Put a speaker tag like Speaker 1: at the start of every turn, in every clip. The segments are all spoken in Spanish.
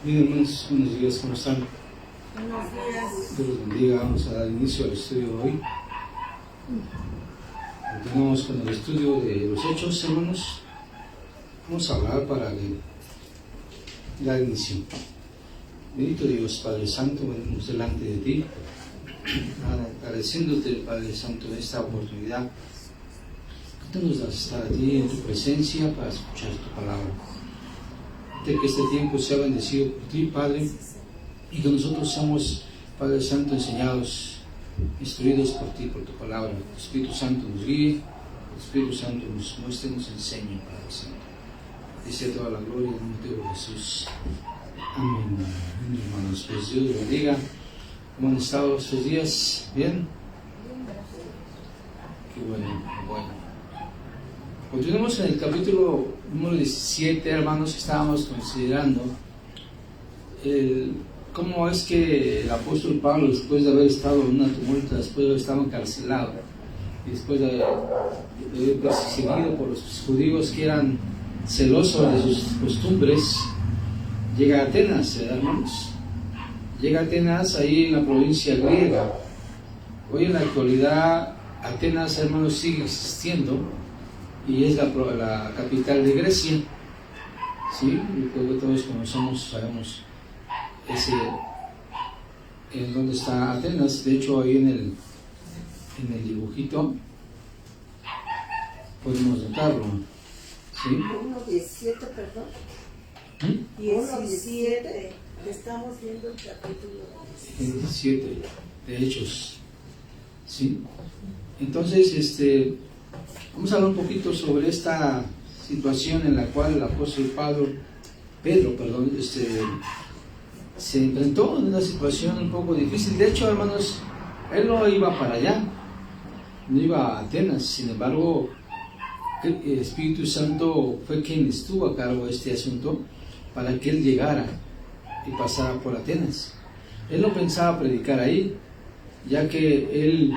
Speaker 1: Bien, hermanos, buenos días, ¿cómo están?
Speaker 2: Buenos días.
Speaker 1: Dios los bendiga. Vamos a dar inicio al estudio de hoy. Continuamos con el estudio de los Hechos, hermanos. Vamos a hablar para dar inicio. Bendito Dios, Padre Santo, venimos delante de ti, agradeciéndote, Padre Santo, esta oportunidad que tú nos das estar aquí en tu presencia para escuchar tu palabra. De que este tiempo sea bendecido por ti, Padre, y que nosotros seamos, Padre Santo, enseñados, instruidos por ti, por tu palabra. El Espíritu Santo nos guíe, el Espíritu Santo nos muestre, nos enseñe, Padre Santo. Dice toda la gloria en el nombre de Jesús. Amén. Amén, hermanos. Pues Dios los bendiga. ¿Cómo han estado estos días? ¿Bien? Qué bueno, qué bueno. Continuamos en el capítulo número 17, hermanos. Estábamos considerando cómo es que el apóstol Pablo, después de haber estado en una tumulta, después de haber estado encarcelado, y después de haber perseguido por los judíos que eran celosos de sus costumbres, llega a Atenas, hermanos. Llega a Atenas, ahí en la provincia griega. Hoy en la actualidad, Atenas, hermanos, sigue existiendo y es la capital de Grecia. ¿Sí? Y creo que todos conocemos, sabemos en dónde está Atenas. De hecho, ahí en el dibujito podemos notarlo. ¿Sí?
Speaker 2: 1:17, perdón. 17. Estamos viendo el capítulo
Speaker 1: 17 de Hechos. ¿Sí? Entonces, vamos a hablar un poquito sobre esta situación en la cual el apóstol Pedro, se enfrentó en una situación un poco difícil. De hecho, hermanos, él no iba para allá, no iba a Atenas. Sin embargo, el Espíritu Santo fue quien estuvo a cargo de este asunto para que él llegara y pasara por Atenas. Él no pensaba predicar ahí, ya que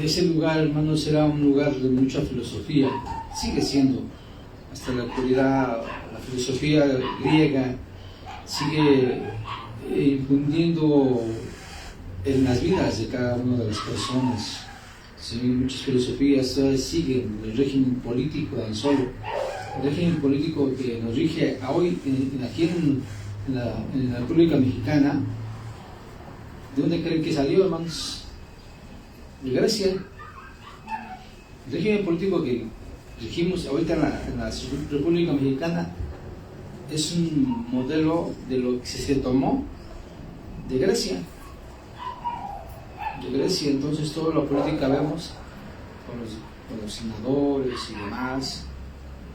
Speaker 1: ese lugar, hermanos, era un lugar de mucha filosofía. Sigue siendo hasta la actualidad. La filosofía griega sigue infundiendo en las vidas de cada una de las personas. Sí, muchas filosofías todavía siguen el régimen político tan solo. El régimen político que nos rige hoy aquí en la República Mexicana. ¿De dónde creen que salió, hermanos? De Grecia. El régimen político que regimos ahorita en la República Mexicana es un modelo de lo que se tomó de Grecia. Entonces toda la política vemos con los senadores y demás,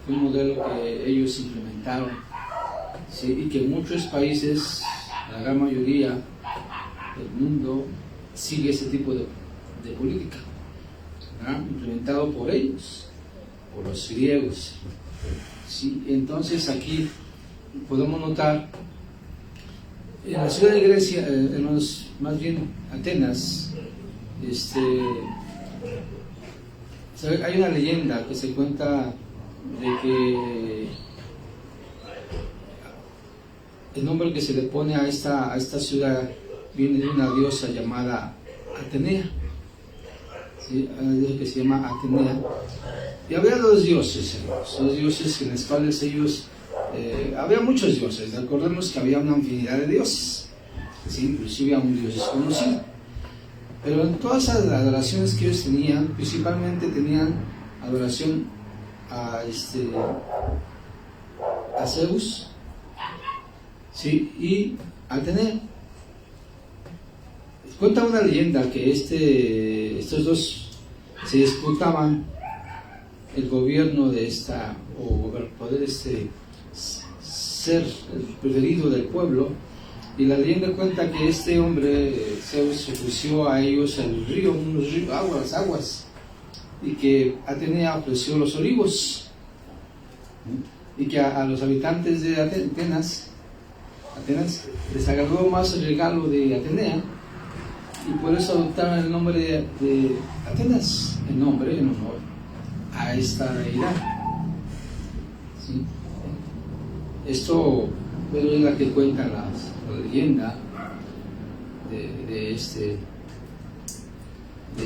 Speaker 1: fue un modelo que ellos implementaron, ¿sí? Y que muchos países, la gran mayoría del mundo, sigue ese tipo de política, ¿verdad? Implementado por ellos, por los griegos, ¿sí? Entonces aquí podemos notar en la ciudad de Grecia, hermanos, más bien Atenas, hay una leyenda que se cuenta de que el nombre que se le pone a esta ciudad viene de una diosa llamada Atenea, ¿sí? Una diosa que se llama Atenea. Y había dos dioses, hermanos, dos dioses en los cuales ellos, había muchos dioses. Recordemos que había una infinidad de dioses, ¿sí? Inclusive a un dios desconocido. Pero en todas esas adoraciones que ellos tenían, principalmente tenían adoración a Zeus, ¿sí? Y a Atenea. Cuenta una leyenda que estos dos se disputaban el gobierno de o el poder ser el preferido del pueblo. Y la leyenda cuenta que este hombre, Zeus, ofreció a ellos el río, unos ríos, aguas, y que Atenea ofreció los olivos, y que a los habitantes de Atenas les agradó más el regalo de Atenea, y por eso adoptaron el nombre de Atenas, el nombre en honor a esta deidad, ¿sí? Esto pero es la que cuenta la leyenda de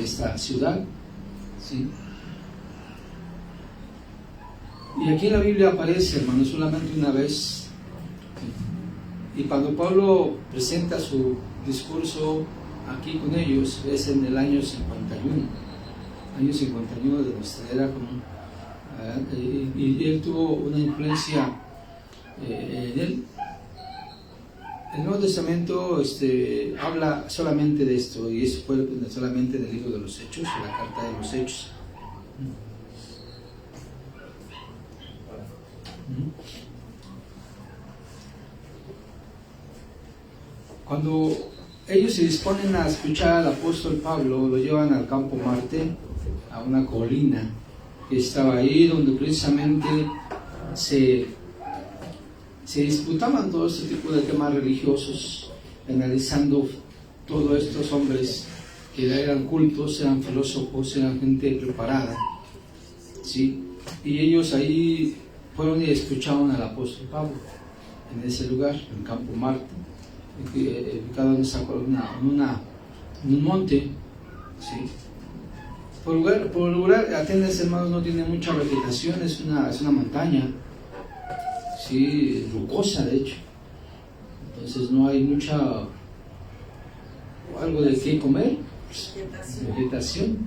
Speaker 1: esta ciudad, ¿sí? Y aquí en la Biblia aparece, hermano, solamente una vez. Y cuando Pablo presenta su discurso aquí con ellos, es en el año 51 de nuestra era común. Y él tuvo una influencia en él. El Nuevo Testamento habla solamente de esto, y eso fue solamente del libro de los Hechos, de la carta de los Hechos. Cuando ellos se disponen a escuchar al apóstol Pablo, lo llevan al campo Marte, a una colina que estaba ahí, donde precisamente se disputaban todo este tipo de temas religiosos, analizando todos estos hombres que eran cultos, eran filósofos, eran gente preparada, ¿sí? Y ellos ahí fueron y escucharon al apóstol Pablo en ese lugar, en Campo Marte, ubicado en esa columna, en un monte, ¿sí? Por lugar, Atenas, hermanos, no tiene mucha vegetación, es una montaña, ¿sí? Rocosa, de hecho. Entonces no hay algo de qué comer, vegetación,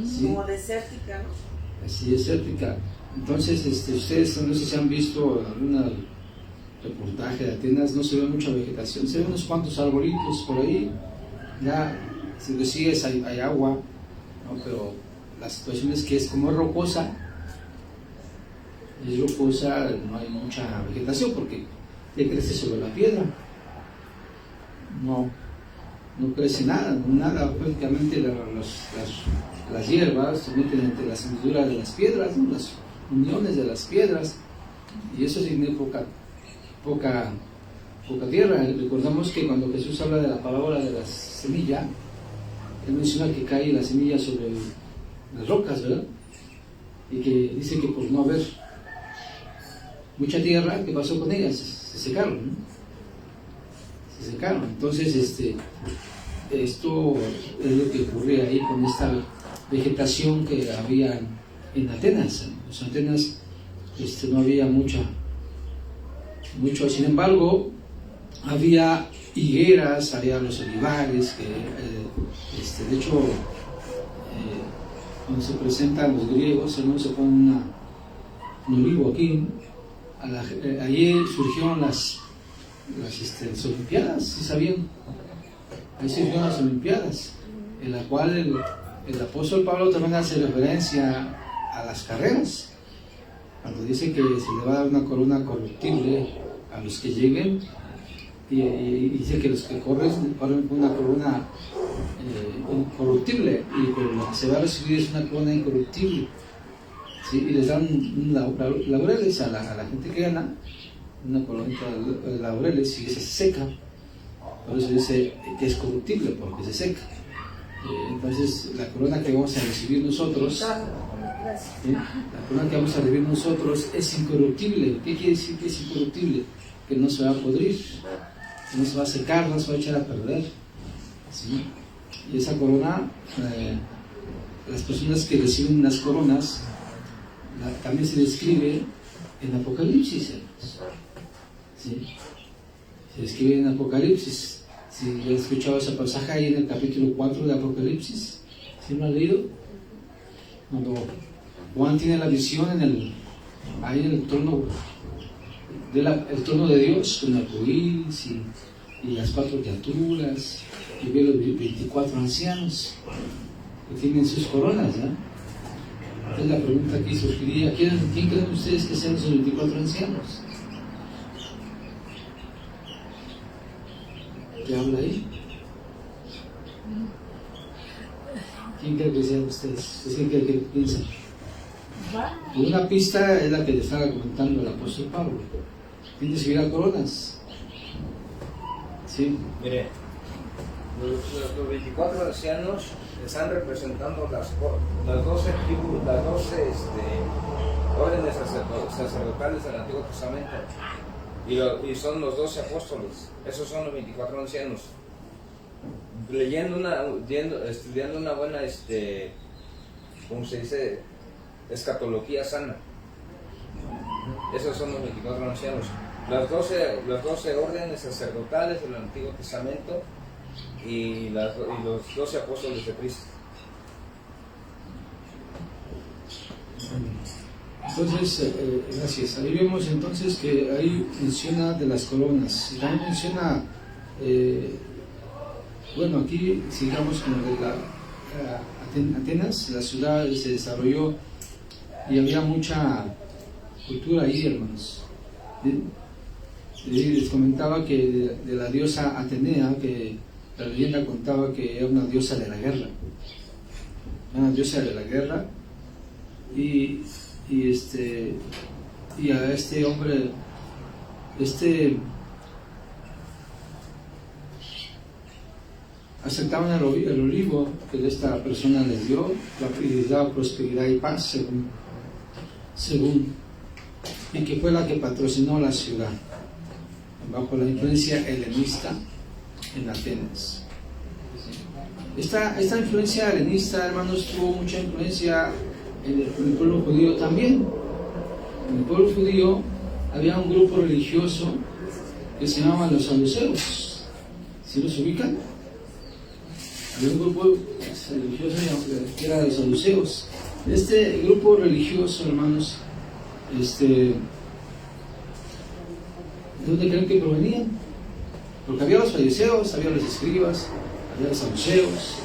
Speaker 1: ¿sí?
Speaker 2: Como desértica, ¿no?
Speaker 1: Así, desértica. Entonces, ustedes no sé si han visto algún reportaje de Atenas, no se ve mucha vegetación, se ven unos cuantos arbolitos por ahí, ya, si lo sigues hay agua, ¿no? Pero la situación es que es como rocosa, no hay mucha vegetación porque ya crece sobre la piedra, no crece nada, prácticamente las hierbas se meten entre las hendiduras de las piedras, ¿no? Las uniones de las piedras, y eso significa poca tierra. Recordamos que cuando Jesús habla de la parábola de la semilla, él menciona que cae la semilla sobre las rocas, ¿verdad? Y que dice que por no haber mucha tierra, ¿qué pasó con ellas? Se secaron, ¿no? Se secaron. Entonces, esto es lo que ocurría ahí con esta vegetación que había en Atenas. En Atenas no había mucho, sin embargo, había higueras, había los olivares, que de hecho, cuando se presentan los griegos, no se pone un olivo aquí. Allí surgieron las Olimpiadas, ¿sí sabían? Ahí surgieron las Olimpiadas, en la cual el apóstol Pablo también hace referencia a las carreras, cuando dice que se le va a dar una corona corruptible a los que lleguen, y dice que los que corren una corona incorruptible, y lo que se va a recibir es una corona incorruptible, ¿sí? Y les dan laureles a la gente que gana, una corona de laureles, y se seca, por eso dice que es corruptible, porque se seca. Entonces la corona que vamos a recibir nosotros, ¿sí? La corona que vamos a recibir nosotros es incorruptible. ¿Qué quiere decir que es incorruptible? Que no se va a podrir, que no se va a secar, no se va a echar a perder, ¿sí? Y esa corona, las personas que reciben las coronas, también se describe en Apocalipsis, ¿sí? Se describe en Apocalipsis. Si han escuchado ese pasaje ahí en el capítulo 4 de Apocalipsis, ¿sí lo han leído? Cuando Juan tiene la visión ahí en el trono, el trono de Dios, con el arcoíris y las 4 criaturas, y ve los 24 ancianos que tienen sus coronas, ¿ya? Entonces la pregunta aquí surgiría: ¿quién creen ustedes que sean esos 24 ancianos? ¿Qué habla ahí? ¿Quién cree que sean ustedes? ¿Quién cree que piensan? Una pista es la que le estaba comentando el apóstol Pablo. ¿Quién recibirá coronas? ¿Sí?
Speaker 3: Mire, los 24 ancianos están representando las 12 tribus, las 12 órdenes sacerdotales del Antiguo Testamento. y son los 12 apóstoles. Esos son los 24 ancianos. Estudiando una buena, ¿cómo se dice? Escatología sana. Esos son los 24 ancianos. Las 12 órdenes sacerdotales del Antiguo Testamento y los 12 apóstoles de Cristo.
Speaker 1: Entonces, gracias. Ahí vemos entonces que ahí menciona de las coronas. Y también menciona, bueno, aquí sigamos con lo de Atenas, la ciudad se desarrolló y había mucha cultura ahí, hermanos. Les comentaba que de la diosa Atenea, que la leyenda contaba que era una diosa de la guerra. Una diosa de la guerra. Y a este hombre, aceptaban el olivo que esta persona les dio, les daba prosperidad y paz, según, y que fue la que patrocinó la ciudad, bajo la influencia helenista en Atenas. Esta influencia helenista, hermanos, tuvo mucha influencia en el pueblo judío también. En el pueblo judío había un grupo religioso que se llamaban los saduceos. ¿Sí los ubican? Había un grupo religioso que era los saduceos. Este grupo religioso, hermanos, ¿de dónde creen que provenían? Porque había los fariseos, había los escribas, había los saduceos,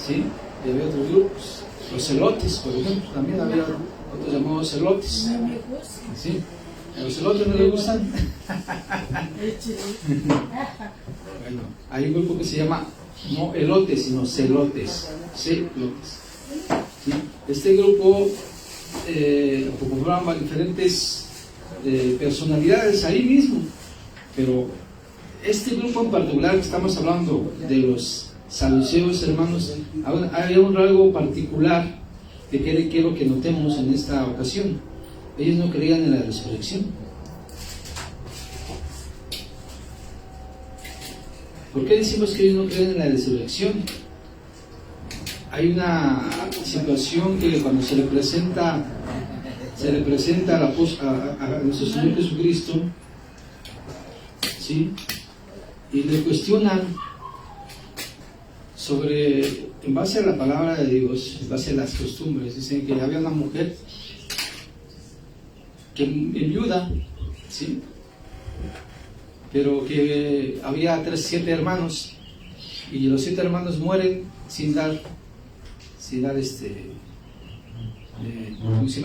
Speaker 1: ¿sí? Y había otros grupos. Los celotes, por ejemplo, también había otros llamados celotes. ¿Sí? ¿A los celotes no les gustan? Bueno, hay un grupo que se llama no elotes, sino celotes. Celotes. ¿Sí? Este grupo ocupaban diferentes personalidades ahí mismo, pero este grupo en particular que estamos hablando de los saduceos, hermanos, había un rasgo particular que quiero que notemos en esta ocasión. Ellos no creían en la resurrección. ¿Por qué decimos que ellos no creen en la resurrección? Hay una situación que cuando se le presenta a nuestro Señor Jesucristo, ¿sí? Y le cuestionan sobre, en base a la palabra de Dios, en base a las costumbres, dicen que había una mujer que viuda, ¿sí? Pero que había 7 hermanos y los 7 hermanos mueren sin dar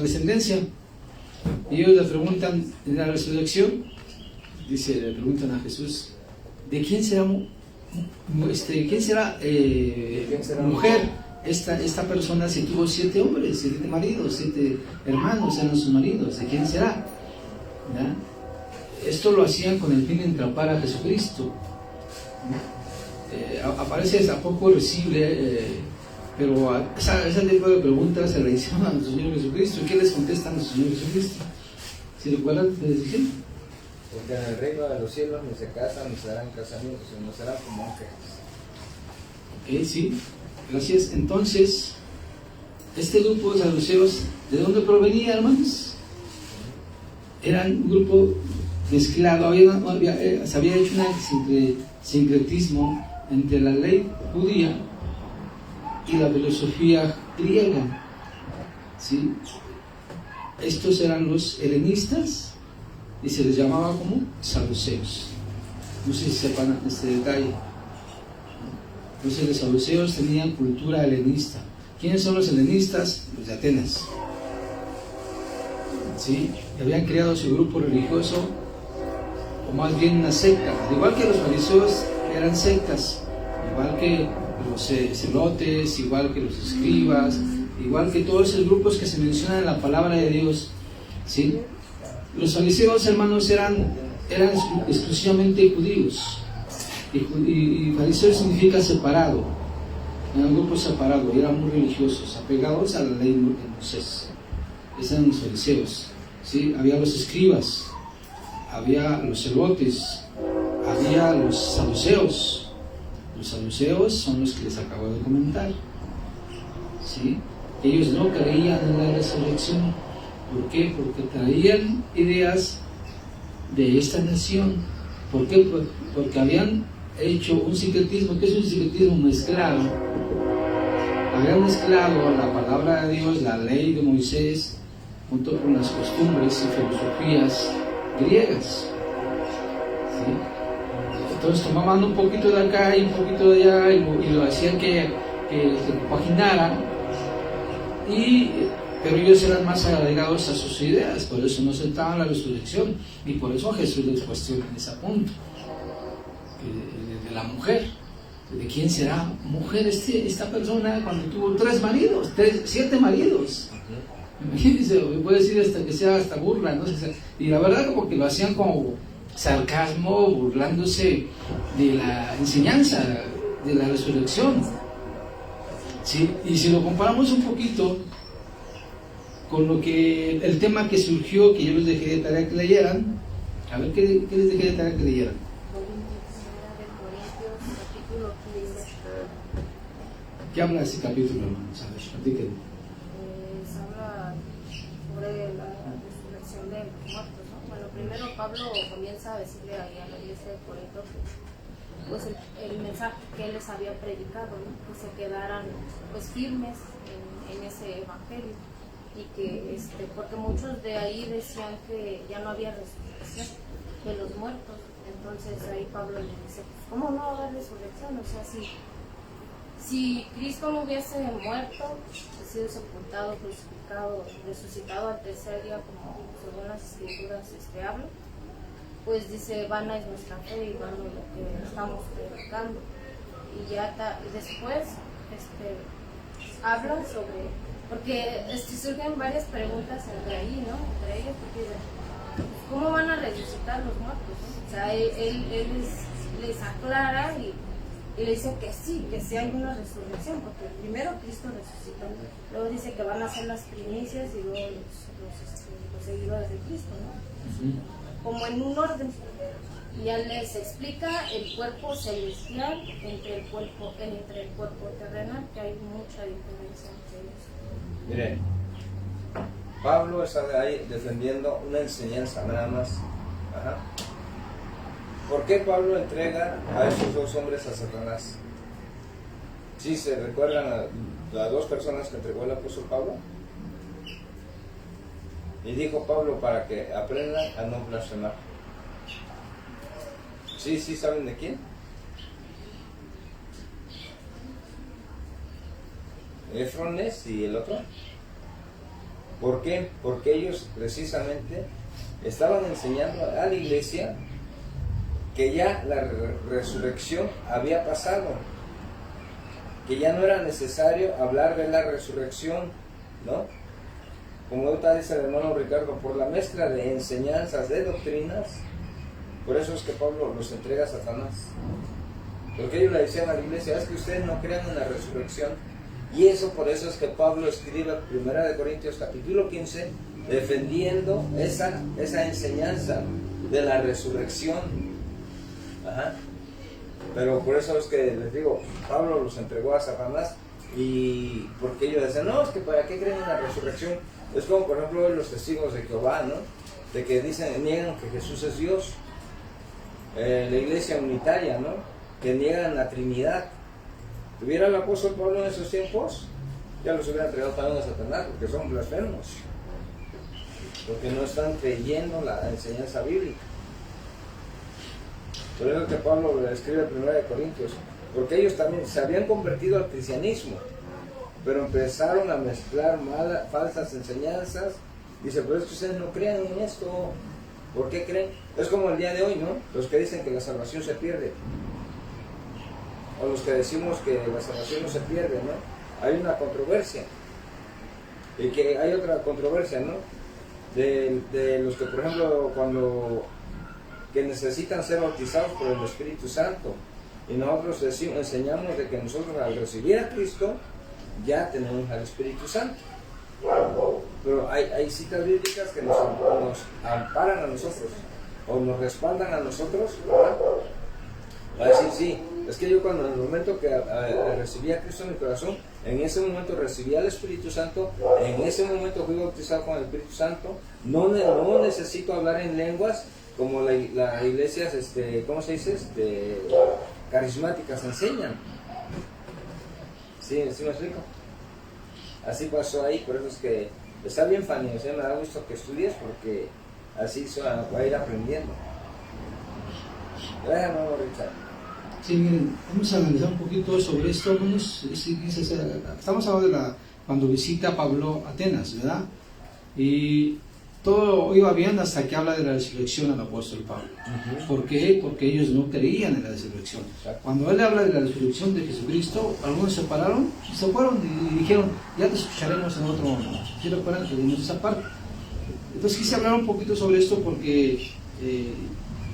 Speaker 1: descendencia. Y ellos le preguntan en la resurrección, le preguntan a Jesús, ¿de quién será mujer esta persona si tuvo 7 hombres, 7 maridos, 7 hermanos eran sus maridos? ¿De quién será? ¿Ya? Esto lo hacían con el fin de entrampar a Jesucristo. Aparece a poco risible, pero esa tipo de preguntas se le hicieron a nuestro Señor Jesucristo. ¿Qué les contesta a nuestro Señor Jesucristo? ¿Se recuerdan de decir?
Speaker 3: Porque en el reino de los cielos ni se casan ni se darán casamientos, sino serán como ángeles.
Speaker 1: Ok, sí, gracias. Entonces, este grupo de saduceos, ¿de dónde provenía, hermanos? Eran un grupo mezclado, se había hecho un sincretismo entre la ley judía y la filosofía griega, ¿sí? Estos eran los helenistas y se les llamaba como saduceos. No sé si sepan este detalle. Entonces los saduceos tenían cultura helenista. ¿Quiénes son los helenistas? Los de Atenas, ¿sí? Habían creado su grupo religioso, o más bien una secta, al igual que los fariseos eran sectas, igual que los celotes, igual que los escribas, igual que todos esos grupos que se mencionan en la palabra de Dios, ¿sí? Los fariseos, hermanos, eran exclusivamente judíos, y fariseo significa separado, era un grupo separado, eran muy religiosos, apegados a la ley de Moisés. Esos eran los fariseos, ¿sí? Había los escribas, había los celotes, había los saduceos. Los saduceos son los que les acabo de comentar, ¿sí? Ellos no creían en la resurrección. ¿Por qué? Porque traían ideas de esta nación. ¿Por qué? Porque habían hecho un sincretismo. ¿Qué es un sincretismo? Mezclado. Habían mezclado la palabra de Dios, la ley de Moisés, junto con las costumbres y filosofías griegas, ¿sí? Entonces tomaban un poquito de acá y un poquito de allá y lo hacían que compaginara, pero ellos eran más agregados a sus ideas, por eso no aceptaban la resurrección, y por eso Jesús les cuestiona en ese punto de la mujer. ¿De quién será mujer esta persona cuando tuvo 7 maridos? Imagínense, puede decir hasta que sea hasta burla, ¿no? Y la verdad como que lo hacían como sarcasmo, burlándose de la enseñanza de la resurrección, ¿sí? Y si lo comparamos un poquito con lo que el tema que surgió, que yo les dejé de tarea que leyeran, a ver qué les dejé de tarea que leyeran. ¿Qué habla ese capítulo, hermanos? A ver, platíquenme.
Speaker 4: Habla sobre la resurrección de los muertos, ¿no? Bueno, primero Pablo comienza a decirle ahí a la iglesia de Corinto que pues el mensaje que él les había predicado, ¿no? Que se quedaran pues firmes en ese evangelio, y que porque muchos de ahí decían que ya no había resurrección de los muertos. Entonces ahí Pablo le dice, pues, ¿cómo no va a haber resurrección? O sea, si Cristo no hubiese muerto, ha sido sepultado, crucificado, resucitado al tercer día, como según las escrituras habla, pues dice, vana es nuestra fe y vano lo que estamos predicando. Y ya después habla sobre, porque surgen varias preguntas entre ahí, ¿no? Entre ellos, porque ¿cómo van a resucitar los muertos? ¿No? O sea, él les aclara y le dice que sí hay una resurrección, porque primero Cristo resucitó, luego dice que van a ser las primicias y luego los seguidores de Cristo, ¿no? Como en un orden. Y ya les explica el cuerpo celestial entre el cuerpo terrenal, que hay mucha diferencia entre ellos.
Speaker 3: Miren, Pablo está ahí defendiendo una enseñanza nada más. Ajá. ¿Por qué Pablo entrega a esos 2 hombres a Satanás? ¿Sí se recuerdan a las 2 personas que entregó el apóstol Pablo? Y dijo Pablo para que aprendan a no blasfemar. ¿Sí saben de quién? Efrones y el otro. ¿Por qué? Porque ellos precisamente estaban enseñando a la iglesia que ya la resurrección había pasado, que ya no era necesario hablar de la resurrección, ¿no? Como ahorita dice el hermano Ricardo, por la mezcla de enseñanzas, de doctrinas, por eso es que Pablo los entrega a Satanás, porque ellos le decían a la iglesia, es que ustedes no crean en la resurrección, y por eso es que Pablo escribe 1 Corintios capítulo 15, defendiendo esa enseñanza de la resurrección. Ajá. Pero por eso es que les digo, Pablo los entregó a Satanás, y porque ellos decían, no, es que para qué creen en la resurrección. Es como por ejemplo los testigos de Jehová, ¿no? De que niegan que Jesús es Dios. La iglesia unitaria, ¿no? Que niegan la Trinidad. ¿Tuviera el apóstol Pablo en esos tiempos? Ya los hubiera entregado también a Satanás, porque son blasfemos, porque no están creyendo la enseñanza bíblica. Por eso que Pablo le escribe 1 Corintios, porque ellos también se habían convertido al cristianismo, pero empezaron a mezclar falsas enseñanzas. Dice, pero es que ustedes no creen en esto. ¿Por qué creen? Es como el día de hoy, ¿no? Los que dicen que la salvación se pierde, o los que decimos que la salvación no se pierde, ¿no? Hay una controversia, y que hay otra controversia, ¿no? De los que, por ejemplo, que necesitan ser bautizados por el Espíritu Santo, y nosotros enseñamos de que nosotros al recibir a Cristo ya tenemos al Espíritu Santo. Pero hay citas bíblicas que nos amparan a nosotros o nos respaldan a nosotros, ¿verdad? Va a decir, sí, es que yo cuando en el momento que recibí a Cristo en mi corazón, en ese momento recibí al Espíritu Santo, en ese momento fui bautizado con el Espíritu Santo, no necesito hablar en lenguas como las iglesias, ¿cómo se dice? Carismáticas enseñan. ¿Sí me explico? Así pasó ahí, por eso es que está bien, Fanny, o sea, me da gusto que estudies porque así se va a ir aprendiendo. Gracias, hermano Richard.
Speaker 1: Sí, miren, vamos a analizar un poquito sobre esto. Estamos hablando de cuando visita Pablo Atenas, ¿verdad? Y todo iba bien hasta que habla de la resurrección al apóstol Pablo. ¿Por qué? Porque ellos no creían en la resurrección. Cuando él habla de la resurrección de Jesucristo, algunos se pararon, se fueron y dijeron, ya te escucharemos en otro momento. ¿Sí recuerdan que vimos esa parte? Entonces quise hablar un poquito sobre esto porque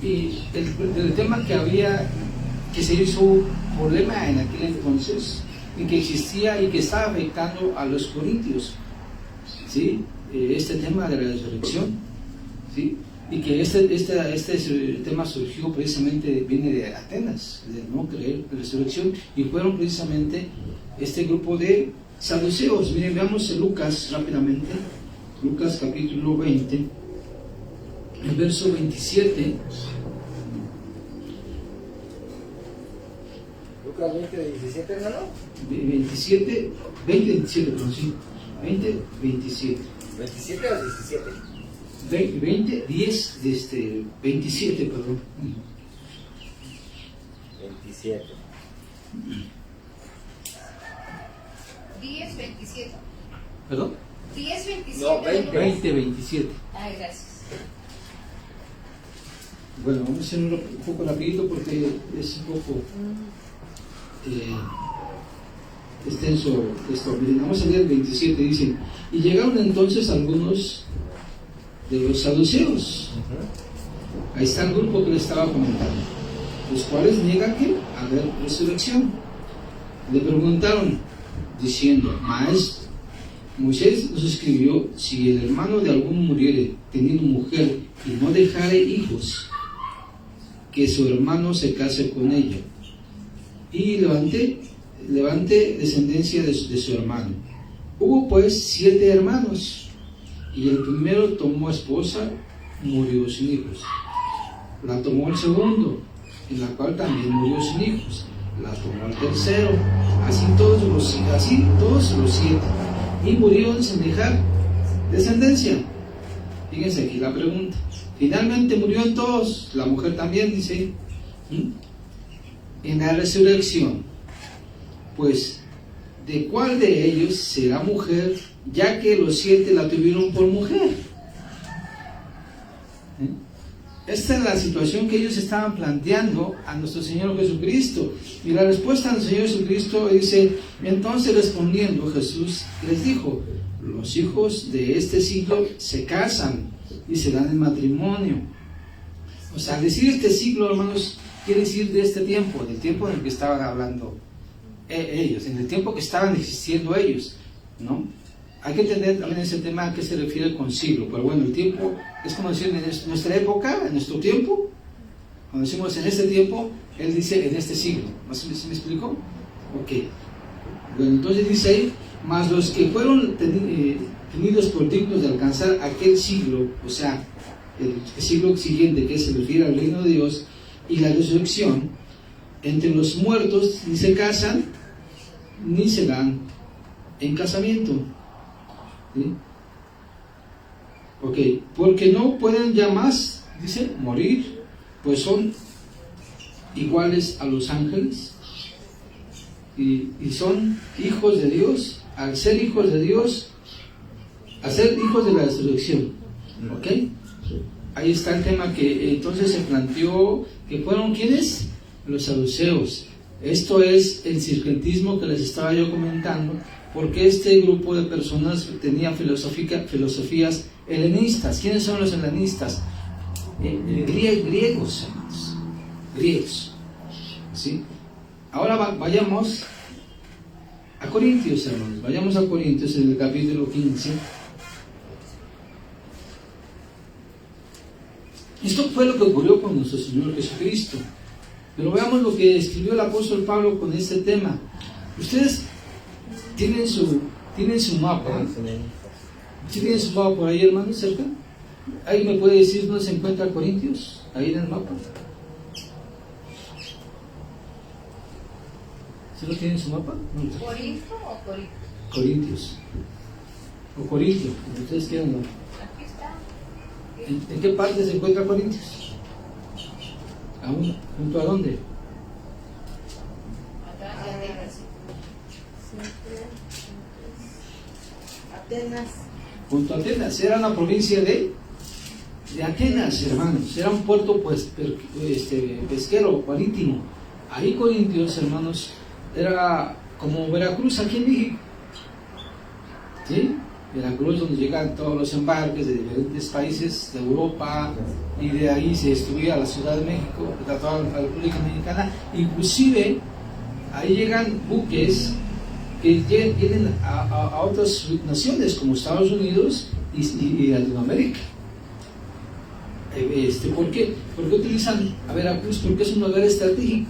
Speaker 1: y el tema que se hizo un problema en aquel entonces, y que existía y que estaba afectando a los corintios, ¿sí? Este tema de la resurrección, ¿sí? Y que este tema surgió precisamente, viene de Atenas, de no creer en la resurrección, y fueron precisamente este grupo de saduceos. Miren, veamos en Lucas rápidamente, Lucas capítulo 20, el verso 27.
Speaker 3: Lucas 20, 17, hermano.
Speaker 1: 20, 27, perdón, sí. 20, 27.
Speaker 3: ¿27 o 17?
Speaker 1: 20, 10, 27, perdón.
Speaker 3: 27.
Speaker 5: 10, 27.
Speaker 1: ¿Perdón?
Speaker 5: 10, 27.
Speaker 3: No, 20.
Speaker 1: 20, 27.
Speaker 5: Ay, gracias.
Speaker 1: Bueno, vamos a hacer un poco rapidito porque es un poco extenso esto. Miren, vamos a leer el 27, dice, y llegaron entonces algunos de los saduceos. Ahí está el grupo que le estaba comentando, los cuales niegan que haber resurrección. Le preguntaron, diciendo, Maestro, Moisés nos escribió, si el hermano de alguno muriere teniendo mujer y no dejare hijos, que su hermano se case con ella y levante descendencia de su hermano. Hubo pues 7 hermanos, y el primero tomó esposa, murió sin hijos. La tomó el segundo, en la cual también murió sin hijos. La tomó el tercero, así todos los 7, y murieron sin dejar descendencia. Fíjense aquí la pregunta. Finalmente murieron todos, la mujer también, dice. En la resurrección, pues, ¿de cuál de ellos será mujer, ya que los 7 la tuvieron por mujer? Esta es la situación que ellos estaban planteando a nuestro Señor Jesucristo. Y la respuesta del Señor Jesucristo dice, entonces respondiendo Jesús les dijo, los hijos de este siglo se casan y se dan en matrimonio. O sea, decir este siglo, hermanos, quiere decir de este tiempo, del tiempo en el que estaban hablando ellos, en el tiempo que estaban existiendo ellos, ¿no? Hay que entender también ese tema a qué se refiere con siglo, pero bueno, el tiempo es como decir en nuestra época, en nuestro tiempo. Cuando decimos en este tiempo, él dice en este siglo. ¿Sí me explicó? Ok. Bueno, entonces dice ahí, mas los que fueron tenidos por dignos de alcanzar aquel siglo, o sea, el siglo siguiente que se refiere al reino de Dios y la resurrección, entre los muertos ni se casan ni se dan en casamiento. ¿Sí? Ok, porque no pueden ya más, dice, morir, pues son iguales a los ángeles y son hijos de Dios, al ser hijos de Dios, a ser hijos de la resurrección. Ok, ahí está el tema que entonces se planteó, que fueron ¿quiénes? Los saduceos. Esto es el sincretismo que les estaba yo comentando, porque este grupo de personas tenía filosofías helenistas. ¿Quiénes son los helenistas? Griegos, hermanos. Griegos. ¿Sí? Ahora vayamos a Corintios, hermanos. Vayamos a Corintios en el capítulo 15. Esto fue lo que ocurrió con nuestro Señor Jesucristo. Pero veamos lo que escribió el apóstol Pablo con este tema. Ustedes tienen su mapa. ¿Sí tienen su mapa por ahí, hermano, cerca? ¿Alguien me puede decir dónde se encuentra Corintios? Ahí en el mapa. ¿Sí lo tienen su mapa? No.
Speaker 5: ¿Corinto o Corinto?
Speaker 1: Corintios. O Corintio, como ustedes quieran. ¿No?
Speaker 5: Aquí está.
Speaker 1: ¿En qué parte se encuentra Corintios? ¿Aún? ¿Junto a dónde?
Speaker 5: Acá en Atenas.
Speaker 2: Atenas.
Speaker 1: Junto a Atenas. Era una provincia de Atenas, hermanos. Era un puerto pues pesquero, marítimo. Ahí Corintios, hermanos, era como Veracruz aquí en México. ¿Sí? Veracruz, donde llegan todos los embarques de diferentes países de Europa, y de ahí se distribuía a la Ciudad de México, a toda la República Mexicana. Inclusive ahí llegan buques que vienen a otras naciones como Estados Unidos y Latinoamérica. ¿Por qué? Porque utilizan a Veracruz, porque es un lugar estratégico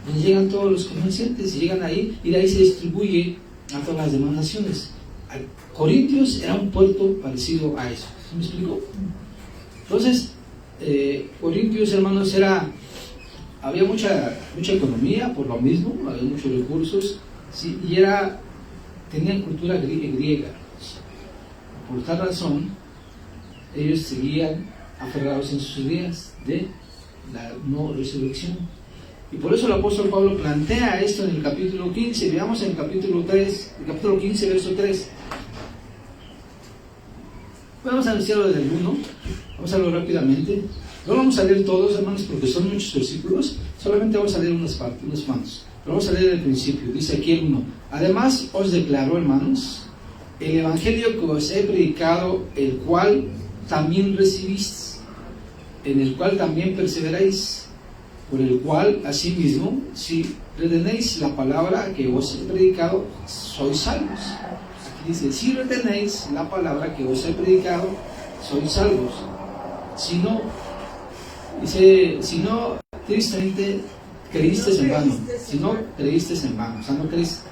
Speaker 1: donde llegan todos los comerciantes y llegan ahí, y de ahí se distribuye a todas las demás naciones. Corintios era un puerto parecido a eso. ¿Sí me explico? Entonces, Corintios, hermanos, había mucha economía por lo mismo, había muchos recursos, ¿sí? Y tenían cultura griega. Por tal razón, ellos seguían aferrados en sus ideas de la no resurrección. Y por eso el apóstol Pablo plantea esto en el capítulo 15. Veamos en el capítulo 15, verso 3. Vamos a anunciarlo desde el 1. Vamos a leerlo rápidamente. No lo vamos a leer todos, hermanos, porque son muchos versículos. Solamente vamos a leer unos cuantos. Pero vamos a leer el principio. Dice aquí el 1. Además os declaro, hermanos, el evangelio que os he predicado, el cual también recibisteis, en el cual también perseveráis, por el cual, asimismo, si retenéis la palabra que os he predicado, sois salvos. Aquí dice, si retenéis la palabra que os he predicado, sois salvos. Si no, tristemente, creísteis en vano. Si no, creísteis en vano. O sea, no creíste.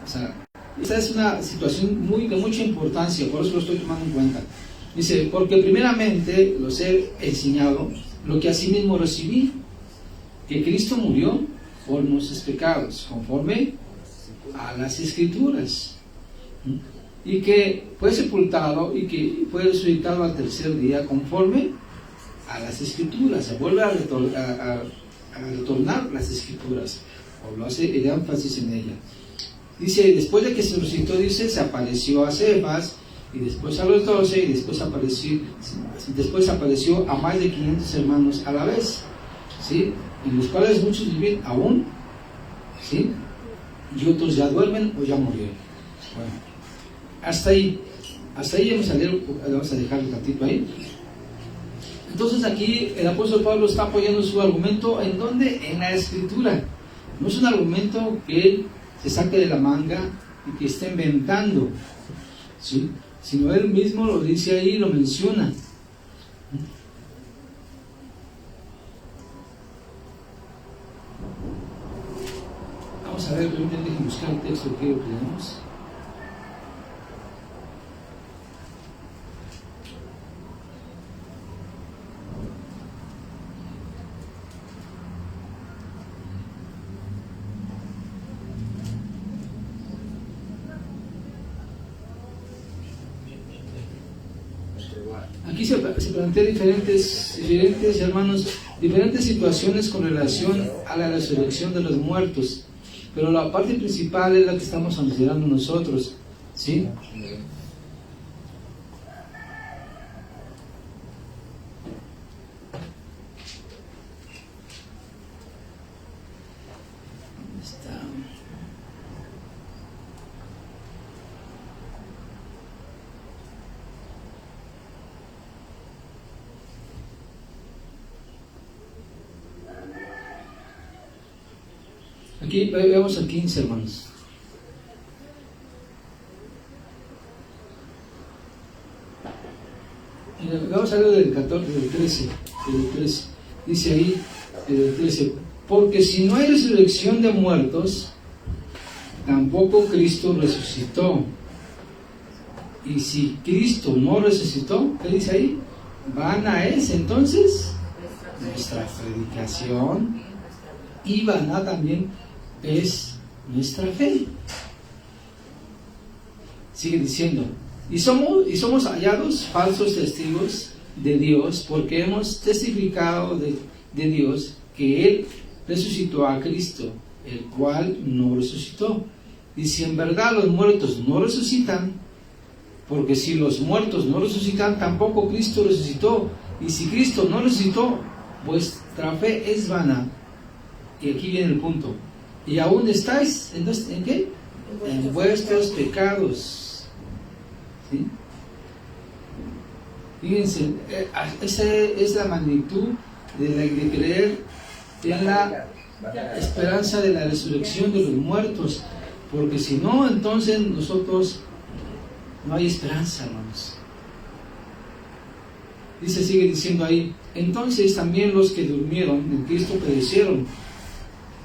Speaker 1: O sea, esta es una situación de mucha importancia, por eso lo estoy tomando en cuenta. Dice, porque primeramente los he enseñado lo que asimismo recibí, que Cristo murió por nuestros pecados, conforme a las Escrituras, y que fue sepultado y que fue resucitado al tercer día, conforme a las Escrituras. Se vuelve a retornar las Escrituras, o lo hace el énfasis en ella. Dice, después de que se resucitó, dice, se apareció a Cefas, y después a los 12, y después apareció a más de 500 hermanos a la vez, ¿sí? En los cuales muchos viven aún, ¿sí? Y otros ya duermen o ya murieron. Bueno, hasta ahí vamos a dejarlo un ratito ahí. Entonces aquí el apóstol Pablo está apoyando su argumento, ¿en dónde? En la Escritura. No es un argumento que él se saque de la manga y que esté inventando, ¿sí? Sino él mismo lo dice ahí, lo menciona. Vamos a ver, déjenme buscar el texto que leemos. Aquí se plantean diferentes hermanos, diferentes situaciones con relación a la resurrección de los muertos, pero la parte principal es la que estamos considerando nosotros, ¿sí? ¿Dónde está? Aquí veamos el 15, hermanos. Vamos a ver del 14, del 13. Dice ahí, del 13, porque si no hay resurrección de muertos, tampoco Cristo resucitó. Y si Cristo no resucitó, ¿qué dice ahí? Vana es entonces nuestra predicación y vana también es nuestra fe. Sigue diciendo, y somos hallados falsos testigos de Dios, porque hemos testificado de Dios que Él resucitó a Cristo, el cual no resucitó. Y si en verdad los muertos no resucitan, porque si los muertos no resucitan, tampoco Cristo resucitó. Y si Cristo no resucitó, vuestra fe es vana. Y aquí viene el punto. Y aún estáis, ¿en qué? En vuestros pecados. ¿Sí? Fíjense, esa es la magnitud de creer en la esperanza de la resurrección de los muertos. Porque si no, entonces nosotros no hay esperanza, hermanos. Sigue diciendo ahí, entonces también los que durmieron en Cristo perecieron.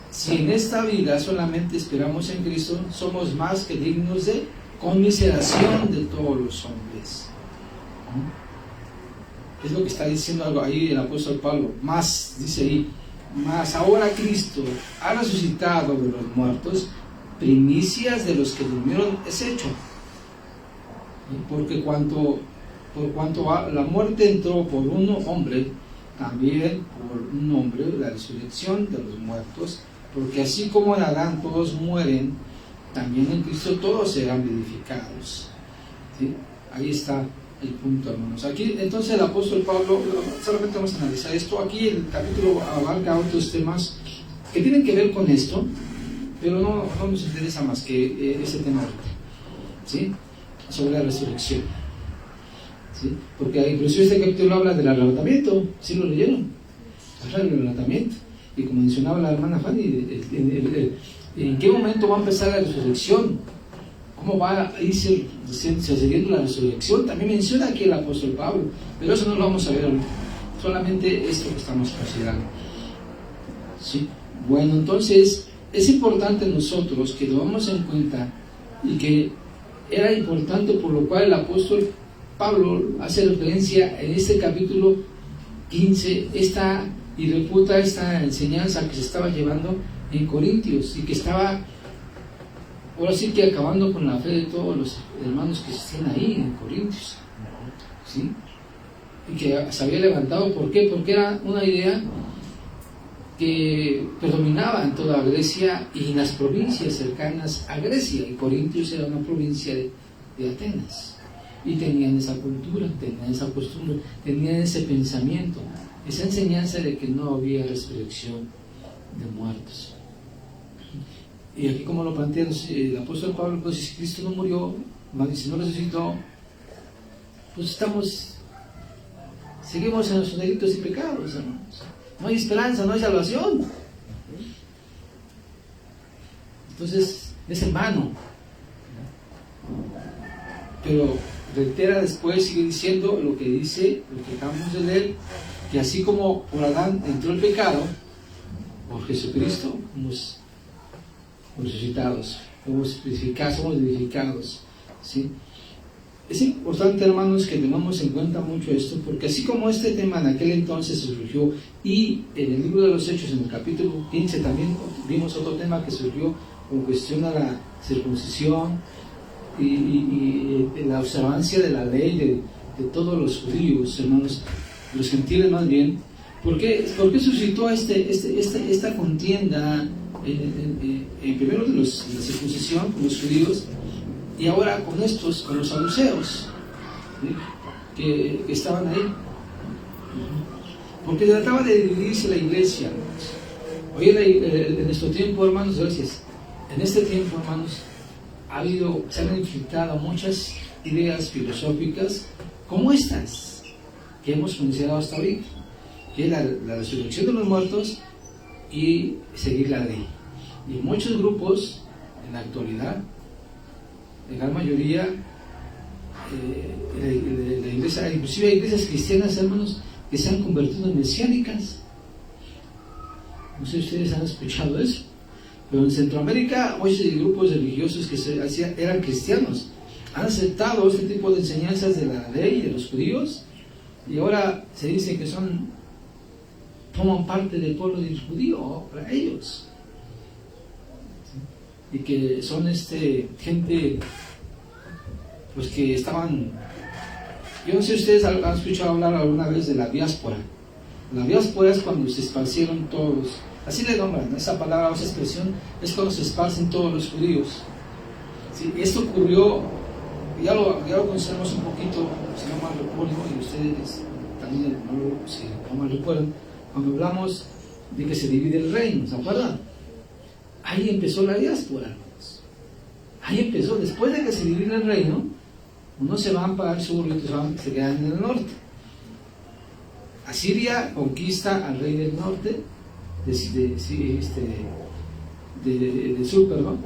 Speaker 1: Si en esta vida solamente esperamos en Cristo, somos más que dignos de conmiseración de todos los hombres. Es lo que está diciendo algo ahí el apóstol Pablo. Más, dice ahí, más ahora Cristo ha resucitado de los muertos, primicias de los que durmieron es hecho. Porque por cuanto la muerte entró por un hombre, también por un hombre la resurrección de los muertos, porque así como en Adán todos mueren, también en Cristo todos serán vivificados. ¿Sí? Ahí está el punto, hermanos. Aquí entonces el apóstol Pablo, solamente vamos a analizar esto. Aquí el capítulo abarca otros temas que tienen que ver con esto, pero no nos interesa más que ese tema ahorita, ¿sí? Sobre la resurrección, ¿sí? Porque inclusive este capítulo habla del arrebatamiento. ¿Sí lo leyeron? Habla del arrebatamiento. Y como mencionaba la hermana Fanny, ¿en qué momento va a empezar la resurrección? ¿Cómo va a irse sucediendo la resurrección? También menciona aquí el apóstol Pablo, pero eso no lo vamos a ver ahorita, solamente esto que estamos considerando, ¿sí? Bueno, entonces es importante nosotros que lo tomemos en cuenta, y que era importante, por lo cual el apóstol Pablo hace referencia en este capítulo 15 y refuta esta enseñanza que se estaba llevando en Corintios, y que estaba ahora sí que acabando con la fe de todos los hermanos que estén ahí en Corintios, ¿sí? Y que se había levantado. ¿Por qué? Porque era una idea que predominaba en toda Grecia y en las provincias cercanas a Grecia, y Corintios era una provincia de Atenas, y tenían esa cultura, tenían esa costumbre, tenían ese pensamiento, esa enseñanza de que no había resurrección de muertos. Y aquí, como lo plantea el apóstol Pablo, pues si Cristo no murió, si no resucitó, pues seguimos en los delitos y pecados, hermanos. No hay esperanza, no hay salvación. Entonces es en vano. Pero reitera después, sigue diciendo lo que dice, lo que acabamos de leer, que así como por Adán entró el pecado, por Jesucristo somos resucitados, somos vivificados, ¿sí? Es importante, hermanos, que tengamos en cuenta mucho esto, porque así como este tema en aquel entonces surgió, y en el libro de los Hechos, en el capítulo 15, también vimos otro tema que surgió con cuestión a la circuncisión y la observancia de la ley de todos los judíos, hermanos, los gentiles más bien. ¿Por qué suscitó esta contienda primero de la circuncisión con los judíos, y ahora con los saduceos, ¿sí? que estaban ahí? Porque trataba de dividirse la iglesia. Hoy en nuestro tiempo, hermanos, gracias, en este tiempo, hermanos, se han infiltrado muchas ideas filosóficas como estas que hemos mencionado hasta ahorita, que es la resurrección de los muertos y seguir la ley. Y muchos grupos en la actualidad, la gran mayoría, la inclusive hay iglesias cristianas, hermanos, que se han convertido en mesiánicas. No sé si ustedes han escuchado eso, pero en Centroamérica muchos grupos religiosos que eran cristianos han aceptado este tipo de enseñanzas de la ley de los judíos, y ahora se dice que forman parte del pueblo judío para ellos, y que son gente pues que estaban. Yo no sé si ustedes han escuchado hablar alguna vez de la diáspora. La diáspora es cuando se esparcieron todos, así le nombran, esa palabra, esa expresión, es cuando se esparcen todos los judíos. ¿Sí? Esto ocurrió, ya lo conocemos un poquito, si no mal recuerdo, y ustedes también, si no mal recuerdan, cuando hablamos de que se divide el reino, ¿se acuerdan? Ahí empezó la diáspora, hermanos. Ahí empezó, después de que se divide el reino, unos se van para el sur y otros se quedan en el norte. Asiria conquista al rey del norte, del sur, perdón,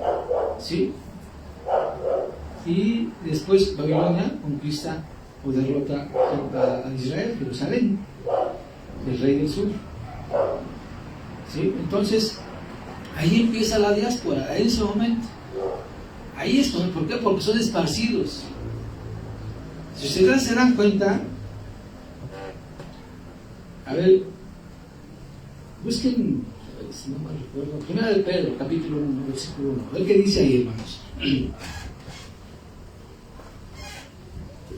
Speaker 1: ¿sí? Y después Babilonia conquista o derrota a Israel, Jerusalén, el rey del sur, ¿sí? Entonces, ahí empieza la diáspora, en ese momento. Ahí es, ¿por qué? Porque son esparcidos. Si ustedes se dan cuenta, a ver, busquen, si no mal recuerdo, 1 de Pedro, capítulo 1, versículo 1. A ver qué dice ahí, hermanos.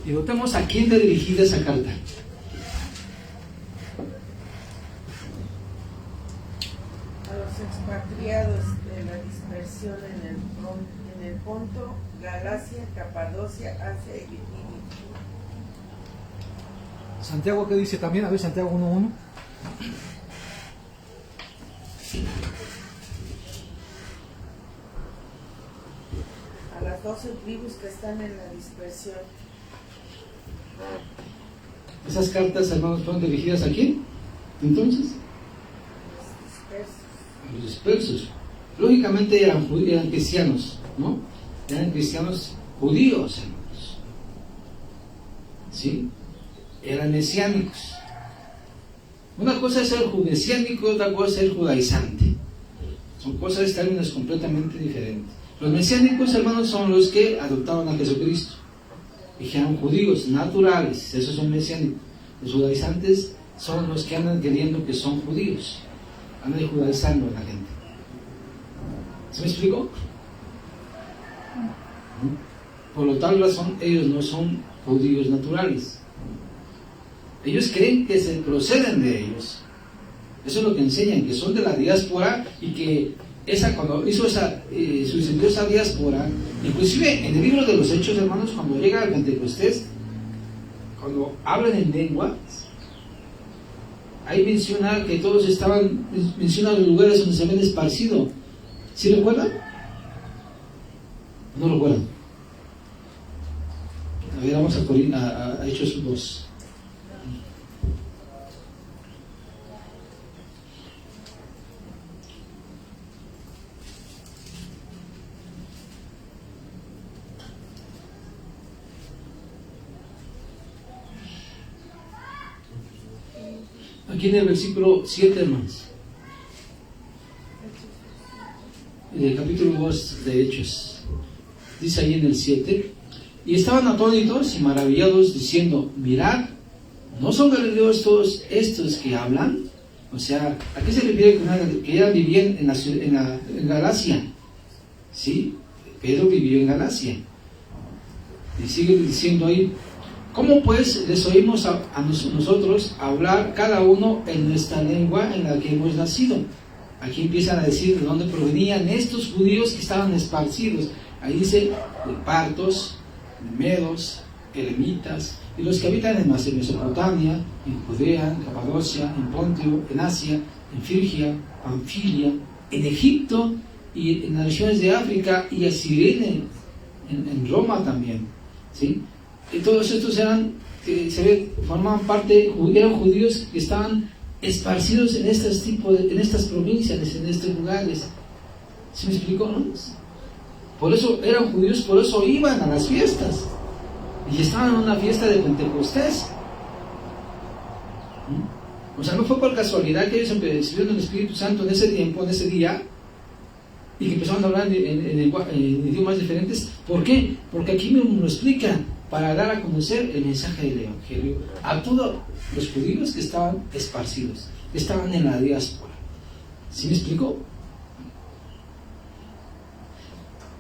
Speaker 1: Y notemos a quién le dirigida esa carta.
Speaker 2: A los expatriados de la dispersión en el Ponto, Galacia, Capadocia, Asia y Bitinia.
Speaker 6: Santiago, ¿qué dice también? A ver, Santiago 1:1.
Speaker 2: A las 12 tribus que están en la dispersión.
Speaker 1: Esas cartas, hermanos, fueron dirigidas ¿a quién? Entonces, a los dispersos. Lógicamente eran cristianos, ¿no? Eran cristianos judíos, hermanos. ¿Sí? Eran mesiánicos. Una cosa es ser mesiánico, otra cosa es ser judaizante. Son cosas, términos completamente diferentes. Los mesiánicos, hermanos, son los que adoptaron a Jesucristo. Dijeron judíos naturales, esos son mesiánicos. Los judaizantes son los que andan queriendo que son judíos. Andan judaizando a la gente. ¿Se me explicó? Por lo tal razón, ellos no son judíos naturales. Ellos creen que se proceden de ellos. Eso es lo que enseñan, que son de la diáspora, y que cuando sucedió esa diáspora, inclusive en el libro de los Hechos, hermanos, cuando llega el Pentecostés, cuando hablan en lengua, ahí menciona que todos menciona los lugares donde se habían esparcido. ¿Sí recuerdan? ¿No recuerdan? A ver, vamos a Hechos 2. Aquí en el versículo 7, hermanos, en el capítulo 2 de Hechos, dice ahí en el 7: y estaban atónitos y maravillados, diciendo: mirad, ¿no son galileos todos estos que hablan? O sea, ¿a qué se refiere que ellos vivían en Galacia? ¿Sí? Pedro vivió en Galacia. Y sigue diciendo ahí: ¿cómo pues les oímos a nosotros hablar cada uno en nuestra lengua en la que hemos nacido? Aquí empiezan a decir de dónde provenían estos judíos que estaban esparcidos. Ahí dice de partos, de medos, elamitas, y los que habitan en Mesopotamia, en Judea, en Capadocia, en Pontio, en Asia, en Frigia, Panfilia, en Egipto y en las regiones de África, y a Cirene, en Roma también, ¿sí? Y todos estos formaban parte, eran judíos que estaban esparcidos en estas provincias, en estos lugares. ¿Se me explicó, no? Por eso eran judíos, por eso iban a las fiestas. y estaban en una fiesta de Pentecostés. O sea, no fue por casualidad que ellos recibieron el Espíritu Santo en ese tiempo, en ese día, y que empezaron a hablar en idiomas diferentes. ¿Por qué? Porque aquí me lo explica, para dar a conocer el mensaje del Evangelio a todos los judíos que estaban esparcidos, que estaban en la diáspora. ¿Sí me explico?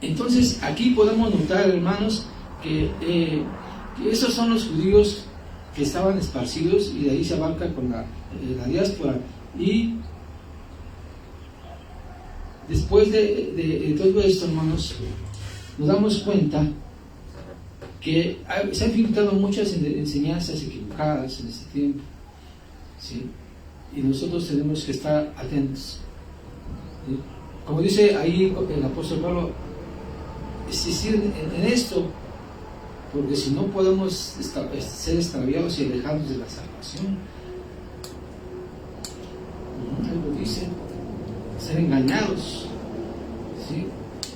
Speaker 1: Entonces, aquí podemos notar, hermanos, que esos son los judíos que estaban esparcidos, y de ahí se abarca con la diáspora. Y después de todo esto, hermanos, nos damos cuenta que se han filtrado muchas enseñanzas equivocadas en este tiempo, ¿sí? Y nosotros tenemos que estar atentos, ¿sí? Como dice ahí el apóstol Pablo, insistir en esto, porque si no podemos ser extraviados y alejados de la salvación. Algo dice, ser engañados, ¿sí?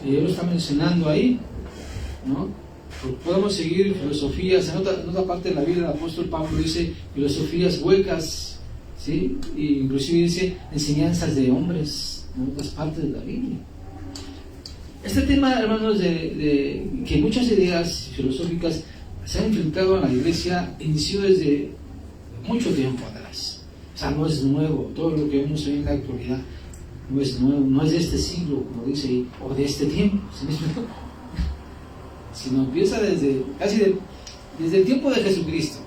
Speaker 1: Y él lo está mencionando ahí, ¿no? Porque podemos seguir filosofías. En otra parte de la Biblia, el apóstol Pablo dice filosofías huecas, ¿sí? Y inclusive dice enseñanzas de hombres en otras partes de la Biblia. Este tema, hermanos, de que muchas ideas filosóficas se han infiltrado en la iglesia, inició desde mucho tiempo atrás. O sea, no es nuevo. Todo lo que vemos hoy en la actualidad no es nuevo, no es de este siglo, como dice ahí, o de este tiempo, ¿sí me explico? Sino empieza desde el tiempo de Jesucristo.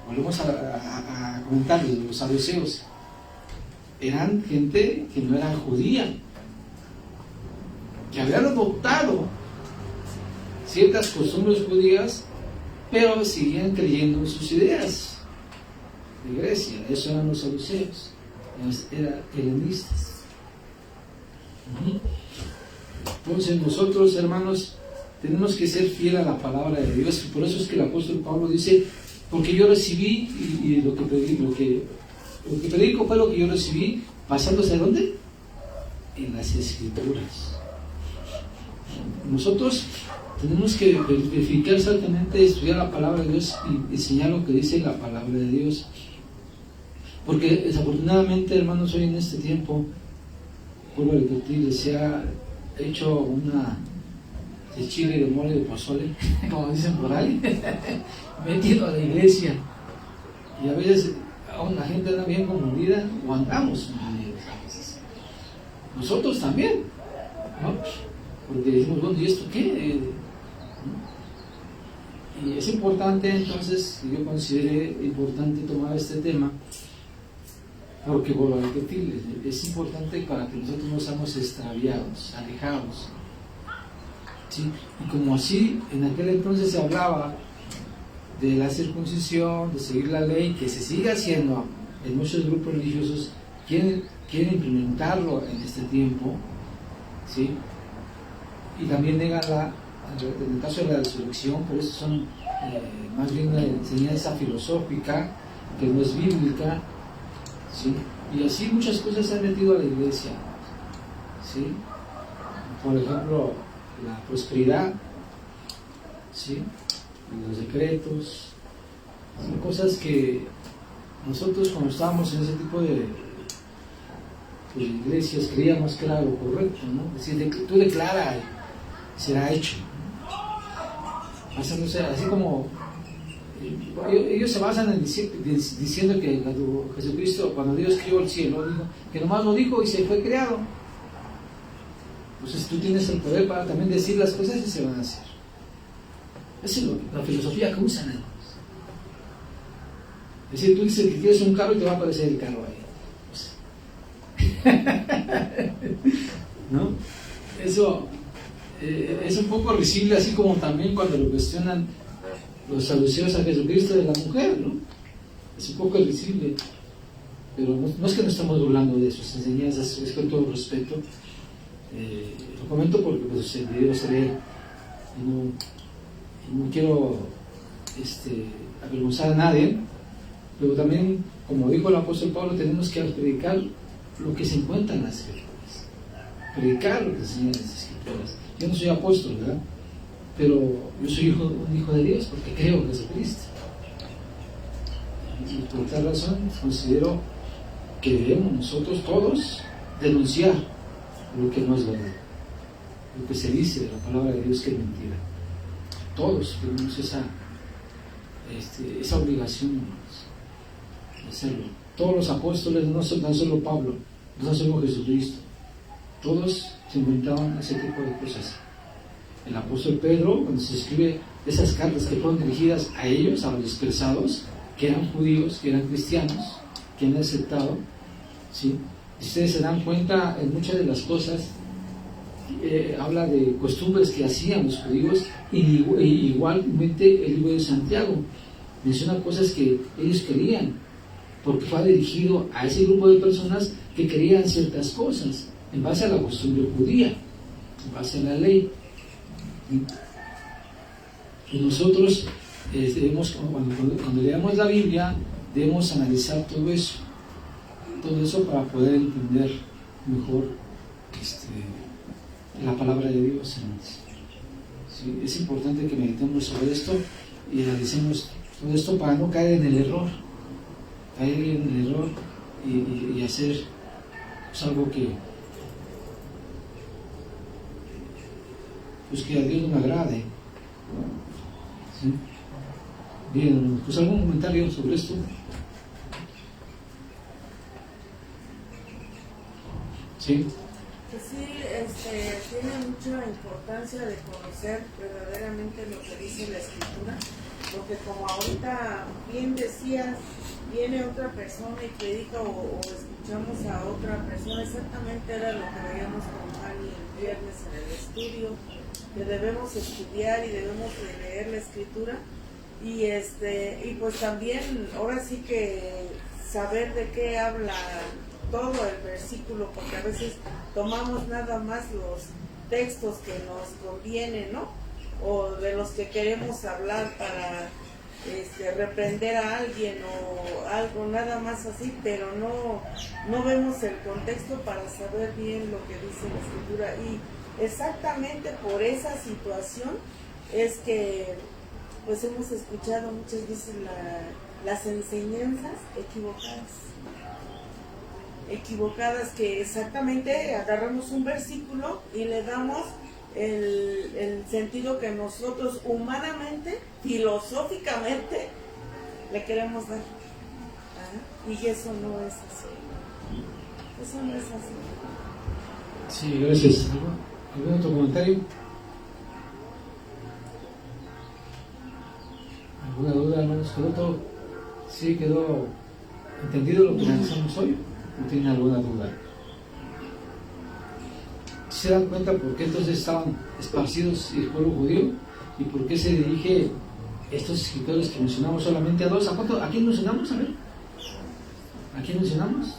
Speaker 1: Volvemos a comentar, los saduceos eran gente que no era judía, que habían adoptado ciertas costumbres judías, pero seguían creyendo en sus ideas de Grecia. Eso eran los saduceos, eran helenistas. Entonces nosotros, hermanos, tenemos que ser fieles a la palabra de Dios, y por eso es que el apóstol Pablo dice, porque yo recibí, y lo que predico fue lo que yo recibí, basándose ¿en dónde? En las Escrituras. Nosotros tenemos que verificar exactamente, estudiar la palabra de Dios y enseñar lo que dice la palabra de Dios. Porque desafortunadamente, hermanos, hoy en este tiempo, vuelvo a repetir, se ha hecho una de chile, de mole, de pozole, como dicen por ahí, metido a la iglesia. Y a veces aún la gente anda bien confundida, o andamos confundidos a veces. Nosotros también, ¿no? Porque decimos, bueno, ¿y esto qué? Y es importante, entonces, yo consideré importante tomar este tema, porque, vuelvo a repetirles, es importante para que nosotros no seamos extraviados, alejados, ¿sí? Y como así, en aquel entonces se hablaba de la circuncisión, de seguir la ley, que se sigue haciendo en muchos grupos religiosos, quieren implementarlo en este tiempo, ¿sí? Y también negan en el caso de la resurrección, por eso son más bien una enseñanza filosófica que no es bíblica, ¿sí? Y así muchas cosas se han metido a la iglesia, ¿sí? Por ejemplo, la prosperidad, ¿sí? Los decretos, son cosas que nosotros, cuando estábamos en ese tipo de iglesias, creíamos que era lo correcto, ¿no? Es decir, tú declara, será hecho, basándose, así como ellos se basan en diciendo que Jesucristo, cuando Dios creó el cielo, dijo que nomás lo dijo y se fue creado. Entonces tú tienes el poder para también decir las cosas y se van a hacer. Esa es la filosofía que usan, hermanos. Es decir, tú dices que quieres un carro y te va a aparecer el carro ahí. ¿No? Eso es un poco risible, así como también cuando lo cuestionan los saduceos a Jesucristo de la mujer, ¿no? Es un poco risible, pero no es que nos estamos burlando de sus enseñanzas, es con todo respeto. Lo comento porque pues, el video se ve y no quiero avergonzar a nadie, pero también, como dijo el apóstol Pablo, tenemos que predicar lo que se encuentra en las Escrituras, predicar lo que se enseña en las Escrituras. Yo no soy apóstol, ¿verdad? pero yo soy un hijo de Dios porque creo en Jesucristo. Y por tal razón considero que debemos nosotros todos denunciar lo que no es verdad, lo que se dice de la palabra de Dios que es mentira. Todos tenemos esa obligación de hacerlo. Todos los apóstoles, no solo Pablo, no solo Jesucristo, todos se inventaban ese tipo de cosas. El apóstol Pedro, cuando se escribe esas cartas que fueron dirigidas a ellos, a los dispersados, que eran judíos, que eran cristianos, que han aceptado, ¿sí? Si ustedes se dan cuenta, en muchas de las cosas habla de costumbres que hacían los judíos, y igualmente el libro de Santiago menciona cosas que ellos querían, porque fue dirigido a ese grupo de personas que querían ciertas cosas en base a la costumbre judía, en base a la ley. Y nosotros debemos, cuando leamos la Biblia, debemos analizar todo eso para poder entender mejor la palabra de Dios. ¿Sí? Es importante que meditemos sobre esto y analicemos todo esto para no caer en el error, y hacer algo que a Dios no me agrade. ¿Sí? Bien, pues algún comentario sobre esto. Sí.
Speaker 2: Pues sí, tiene mucha importancia de conocer verdaderamente lo que dice la Escritura, porque como ahorita bien decías, viene otra persona y predica o escuchamos a otra persona, exactamente era lo que veíamos con Fanny el viernes en el estudio, que debemos estudiar y debemos de leer la Escritura y pues también ahora sí que saber de qué habla todo el versículo, porque a veces tomamos nada más los textos que nos convienen, ¿no? O de los que queremos hablar para reprender a alguien o algo, nada más así, pero no vemos el contexto para saber bien lo que dice la Escritura. Y exactamente por esa situación es que pues hemos escuchado muchas veces las enseñanzas equivocadas, que exactamente agarramos un versículo y le damos el sentido que nosotros humanamente, filosóficamente le queremos dar. Y eso no es así. Eso no es así.
Speaker 1: Sí, gracias. ¿Algún otro comentario? ¿Alguna duda, hermanos? ¿Quedó todo? ¿Sí quedó entendido lo que analizamos hoy? ¿No tienen alguna duda? ¿Se dan cuenta por qué entonces estaban esparcidos el pueblo judío? ¿Y por qué se dirige estos escritores que mencionamos solamente a dos? ¿A quién mencionamos? A ver. ¿A quién mencionamos?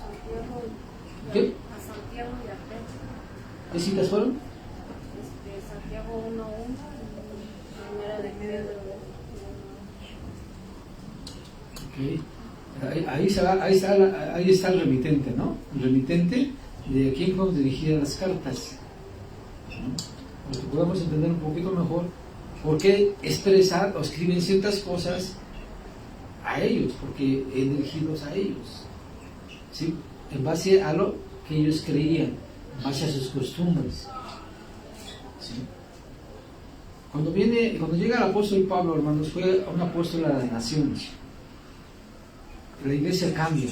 Speaker 1: ¿Qué?
Speaker 4: A Santiago y a Pedro.
Speaker 1: ¿Qué citas fueron?
Speaker 4: Santiago 1:1 y primera de Pedro.
Speaker 1: Okay. Ahí está el remitente, ¿no? El remitente de a quién fueron dirigidas las cartas, ¿no? Para que podamos entender un poquito mejor por qué expresan o escriben ciertas cosas a ellos, porque es dirigidos a ellos, ¿sí? En base a lo que ellos creían, en base a sus costumbres, ¿sí? Cuando llega el apóstol Pablo, hermanos, fue un apóstol a las naciones. La iglesia cambia.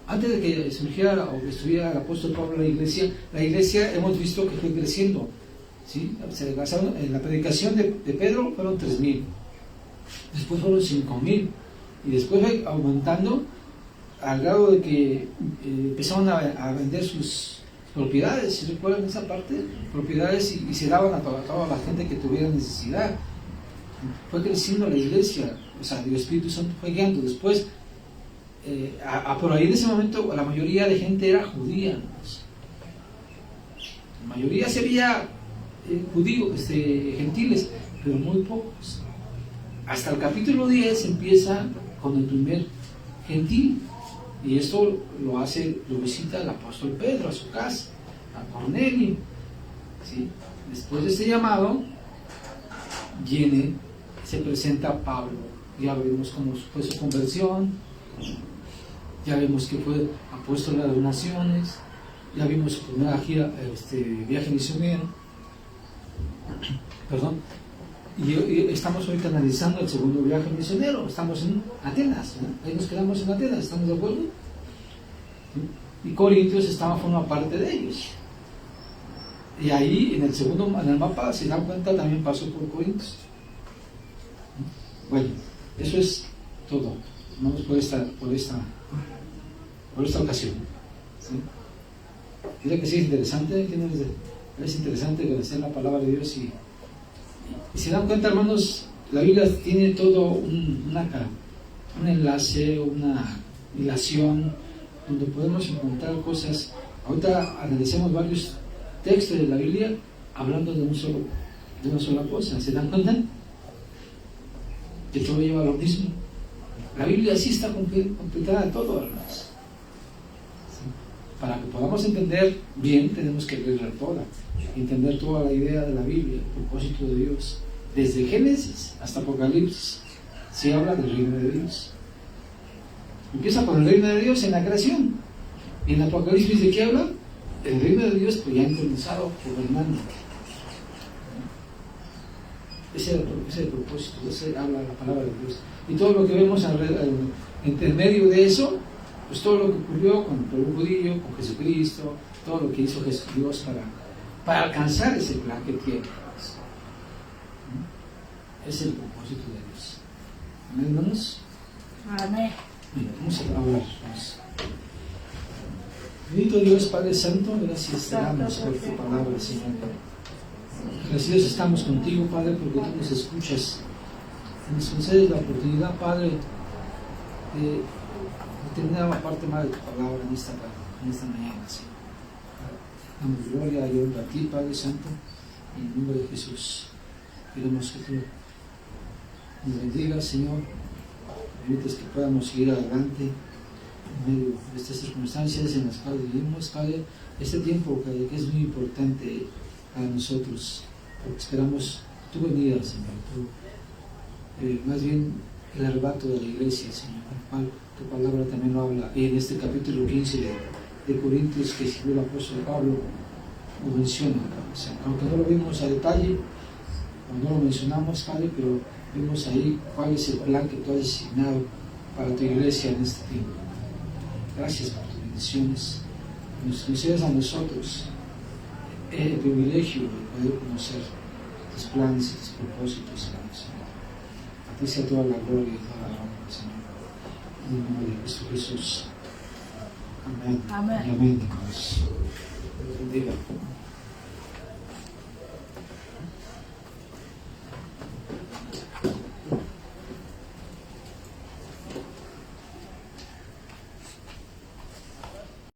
Speaker 1: Antes de que surgiera o que estuviera el apóstol Pablo en la iglesia hemos visto que fue creciendo, ¿sí? Se basaron en la predicación de Pedro, fueron 3,000, después fueron 5,000, y después fue aumentando al grado de que empezaron a vender sus propiedades, ¿se recuerdan esa parte? Propiedades, y se daban a toda la gente que tuviera necesidad. Fue creciendo la iglesia, o sea, el Espíritu Santo fue guiando. Después, por ahí en ese momento, la mayoría de gente era judía, ¿no? La mayoría sería judíos, gentiles, pero muy pocos. Hasta el capítulo 10 empieza con el primer gentil, y esto lo visita el apóstol Pedro a su casa, a Cornelio, ¿sí? después de este llamado, se presenta Pablo. Ya vemos cómo fue su conversión, ya vemos que fue apóstol de las naciones, ya vimos su primera gira, viaje misionero. Perdón. Y estamos ahorita analizando el segundo viaje misionero. Estamos en Atenas, ¿no? Ahí nos quedamos en Atenas, ¿estamos de acuerdo? ¿Sí? Y Corintios forma parte de ellos. Y ahí en el mapa, si dan cuenta, también pasó por Corintios. Bueno, eso es todo. Vamos por esta ocasión. ¿Sí? Dice que sí es interesante, es interesante conocer la palabra de Dios y si dan cuenta, hermanos, la Biblia tiene todo un enlace, una hilación donde podemos encontrar cosas. Ahorita analicemos varios textos de la Biblia hablando de una sola cosa. ¿Se dan cuenta? Que todo lleva a lo mismo. La Biblia sí está completada todo, hermanos. Para que podamos entender bien, tenemos que leerla toda, entender toda la idea de la Biblia, el propósito de Dios, desde Génesis hasta Apocalipsis. Se habla del reino de Dios. Empieza con el reino de Dios en la creación. Y en Apocalipsis, ¿de qué habla? El reino de Dios, pues ya encarnizado, gobernando. Ese es el propósito, ese habla la palabra de Dios. Y todo lo que vemos entre medio de eso, pues todo lo que ocurrió con el pueblo judío, con Jesucristo, todo lo que hizo Dios para alcanzar ese plan que tiene. Es el propósito de Dios. ¿Amén, hermanos?
Speaker 5: Amén.
Speaker 1: Bien, vamos a hablar. Bendito Dios, Padre Santo, gracias te damos por tu palabra, Señor. Gracias estamos contigo, Padre, porque tú nos escuchas. Nos concedes la oportunidad, Padre, de tener una parte más de tu palabra en esta mañana, Señor. Damos gloria y honra a ti, Padre Santo, en el nombre de Jesús. Queremos que tú nos bendigas, Señor. Permites que podamos seguir adelante en medio de estas circunstancias en las cuales vivimos, Padre. Este tiempo que es muy importante para nosotros, porque esperamos tu venida, Señor. Más bien el arrebato de la iglesia, Señor, el cual tu palabra también lo habla. Y en este capítulo 15 de Corintios que escribió el apóstol Pablo, lo menciona, Señor. Aunque no lo vimos a detalle, no lo mencionamos, Padre, pero vemos ahí cuál es el plan que tú has designado para tu iglesia en este tiempo. Gracias por tus bendiciones. Nos concedes a nosotros el privilegio de poder conocer tus planes y tus propósitos, Señor. A ti sea toda la gloria y toda la honra, Señor. En el nombre de Cristo Jesús. Amén.
Speaker 5: Amén.
Speaker 1: Y amén. Dios bendiga.